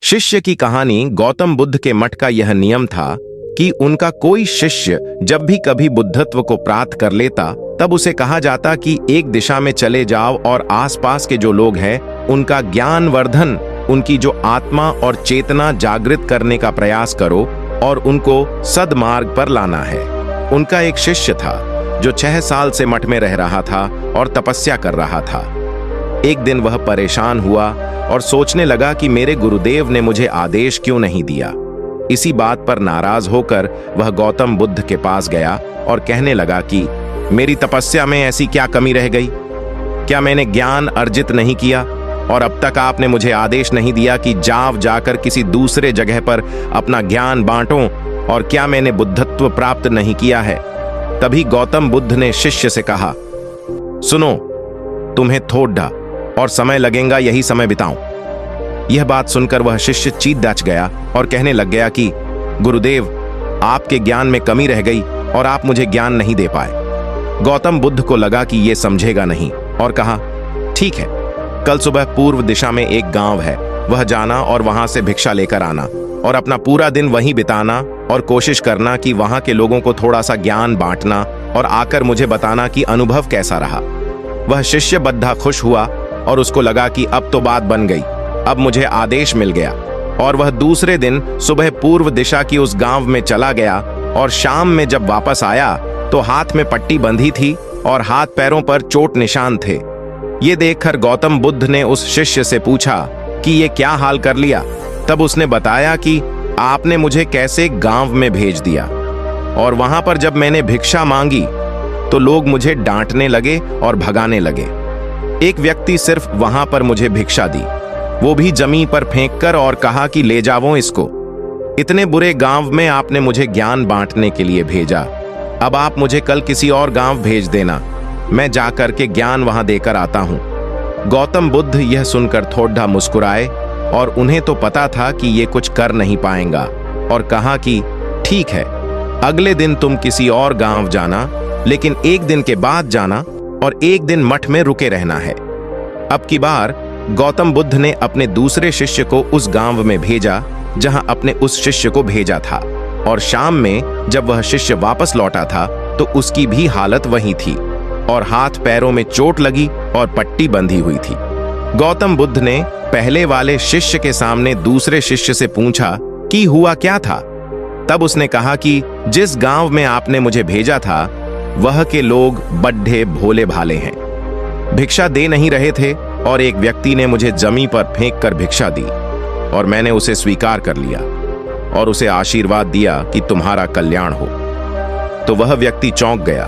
शिष्य की कहानी। गौतम बुद्ध के मठ का यह नियम था कि उनका कोई शिष्य जब भी कभी बुद्धत्व को प्राप्त कर लेता तब उसे कहा जाता कि एक दिशा में चले जाओ और आसपास के जो लोग हैं उनका ज्ञान वर्धन, उनकी जो आत्मा और चेतना जागृत करने का प्रयास करो और उनको सद्मार्ग पर लाना है। उनका एक शिष्य था जो 6 साल से मठ में रह रहा था और तपस्या कर रहा था। एक दिन वह परेशान हुआ और सोचने लगा कि मेरे गुरुदेव ने मुझे आदेश क्यों नहीं दिया। इसी बात पर नाराज होकर वह गौतम बुद्ध के पास गया और कहने लगा कि मेरी तपस्या में ऐसी क्या कमी रह गई? क्या मैंने ज्ञान अर्जित नहीं किया? और अब तक आपने मुझे आदेश नहीं दिया कि जाकर किसी दूसरे जगह पर अपना ज्ञान बांटो, और क्या मैंने बुद्धत्व प्राप्त नहीं किया है? तभी गौतम बुद्ध ने शिष्य से कहा, सुनो, तुम्हें थोड़ा और समय लगेगा, यही समय बिताऊं। यह बात सुनकर वह शिष्य चीत दच गया और कहने लग गया कि गुरुदेव, आपके ज्ञान में कमी रह गई और आप मुझे ज्ञान नहीं दे पाए। गौतम बुद्ध को लगा कि यह समझेगा नहीं और कहा, ठीक है, कल सुबह पूर्व दिशा में एक गांव है, वह जाना और वहां से भिक्षा लेकर आना और अपना पूरा दिन वहीं बिताना और कोशिश करना कि वहां के लोगों को थोड़ा सा ज्ञान बांटना और आकर मुझे बताना कि अनुभव कैसा रहा। वह शिष्य बद्धा खुश हुआ और उसको लगा कि अब तो बात बन गई, अब मुझे आदेश मिल गया। और वह दूसरे दिन सुबह पूर्व दिशा की उस गांव में चला गया और शाम में जब वापस आया तो हाथ में पट्टी बंधी थी और हाथ पैरों पर चोट निशान थे। ये देखकर गौतम बुद्ध ने उस शिष्य से पूछा कि ये क्या हाल कर लिया? तब उसने बताया कि आपने मुझे कैसे गांव में भेज दिया और वहां पर जब मैंने भिक्षा मांगी तो लोग मुझे डांटने लगे और भगाने लगे। एक व्यक्ति सिर्फ वहां पर मुझे भिक्षा दी, वो भी जमीन पर फेंककर, और कहा कि ले जाओ इसको। इतने बुरे गांव में आपने मुझे ज्ञान बांटने के लिए भेजा, अब आप मुझे कल किसी और गांव भेज देना, मैं जाकर के ज्ञान वहां देकर आता हूं। गौतम बुद्ध यह सुनकर थोड़ा मुस्कुराए और उन्हें तो पता था कि ये कुछ कर नहीं पाएंगा, और कहा कि ठीक है, अगले दिन तुम किसी और गांव जाना, लेकिन एक दिन के बाद जाना और एक दिन मठ में रुके रहना है। अब की बार गौतम बुद्ध ने अपने दूसरे शिष्य को उस गांव में भेजा जहां अपने उस शिष्य को भेजा था, और शाम में जब वह शिष्य वापस लौटा था तो उसकी भी हालत वही थी और हाथ पैरों में चोट लगी और पट्टी बंधी हुई थी। गौतम बुद्ध ने पहले वाले शिष्य के सामने दूसरे शिष्य से पूछा कि हुआ क्या था? तब उसने कहा कि जिस गांव में आपने मुझे भेजा था वह के लोग बड्ढे भोले भाले हैं, भिक्षा दे नहीं रहे थे, और एक व्यक्ति ने मुझे जमीन पर फेंक कर भिक्षा दी और मैंने उसे स्वीकार कर लिया और उसे आशीर्वाद दिया कि तुम्हारा कल्याण हो। तो वह व्यक्ति चौंक गया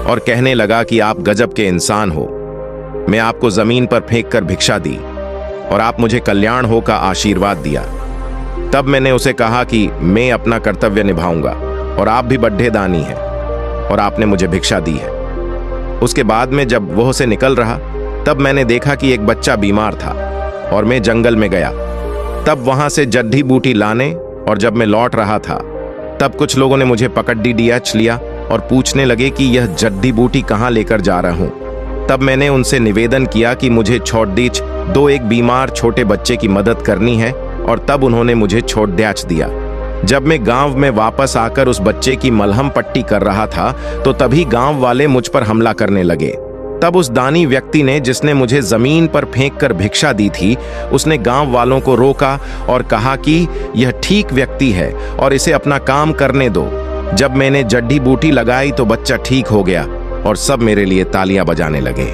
और कहने लगा कि आप गजब के इंसान हो, मैं आपको जमीन पर फेंक कर भिक्षा दी और आप मुझे कल्याण हो का आशीर्वाद दिया। तब मैंने उसे कहा कि मैं अपना कर्तव्य निभाऊंगा और आप भी बड्ढे दानी हैं और आपने मुझे भिक्षा दी है। उसके बाद में जब वह से निकल रहा तब मैंने देखा कि एक बच्चा बीमार था और मैं जंगल में गया। तब वहां से जड्डी बूटी लाने, और जब मैं लौट रहा था तब कुछ लोगों ने मुझे पकड़ लिया और पूछने लगे कि यह जड्डी बूटी कहाँ लेकर जा रहा हूँ। तब मैंने उनसे निवेदन किया कि मुझे छोड़ दीच दो, एक बीमार छोटे बच्चे की मदद करनी है, और तब उन्होंने मुझे छोड़ दिया। जब मैं गांव में वापस आकर उस बच्चे की मलहम पट्टी कर रहा था तो तभी गांव वाले मुझ पर हमला करने लगे। तब उस दानी व्यक्ति ने, जिसने मुझे जमीन पर फेंककर भिक्षा दी थी, उसने गांव वालों को रोका और कहा कि यह ठीक व्यक्ति है और इसे अपना काम करने दो। जब मैंने जड्डी बूटी लगाई तो बच्चा ठीक हो गया और सब मेरे लिए तालियां बजाने लगे।